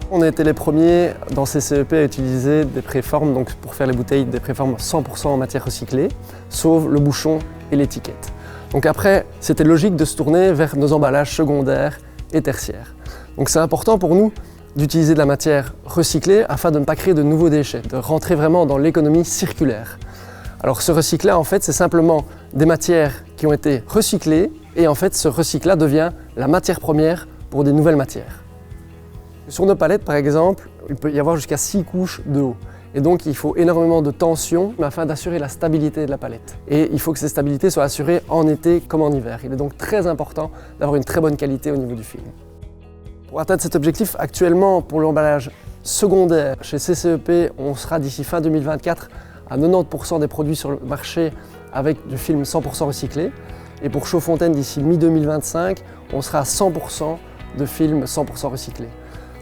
On a été les premiers dans CCEP à utiliser des préformes, donc pour faire les bouteilles, des préformes 100% en matière recyclée, sauf le bouchon et l'étiquette. Donc après, c'était logique de se tourner vers nos emballages secondaires et tertiaires. Donc c'est important pour nous d'utiliser de la matière recyclée afin de ne pas créer de nouveaux déchets, de rentrer vraiment dans l'économie circulaire. Alors ce recyclat, en fait, c'est simplement des matières qui ont été recyclées et en fait, ce recyclat devient la matière première pour des nouvelles matières. Sur nos palettes, par exemple, il peut y avoir jusqu'à 6 couches de haut. Et donc, il faut énormément de tension afin d'assurer la stabilité de la palette. Et il faut que cette stabilité soit assurée en été comme en hiver. Il est donc très important d'avoir une très bonne qualité au niveau du film. Pour atteindre cet objectif, actuellement, pour l'emballage secondaire, chez CCEP, on sera d'ici fin 2024 à 90% des produits sur le marché avec du film 100% recyclé. Et pour Chaudfontaine, d'ici mi-2025, on sera à 100% de film 100% recyclé.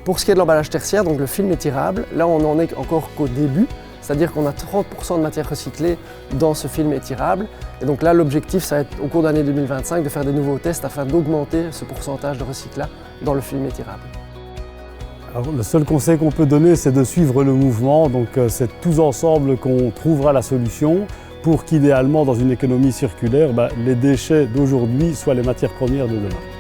Pour ce qui est de l'emballage tertiaire, donc le film étirable, là on n'en est encore qu'au début, c'est-à-dire qu'on a 30% de matière recyclée dans ce film étirable. Et donc là l'objectif, ça va être au cours de l'année 2025 de faire des nouveaux tests afin d'augmenter ce pourcentage de recyclage dans le film étirable. Alors, le seul conseil qu'on peut donner, c'est de suivre le mouvement, donc c'est tous ensemble qu'on trouvera la solution pour qu'idéalement, dans une économie circulaire, les déchets d'aujourd'hui soient les matières premières de demain.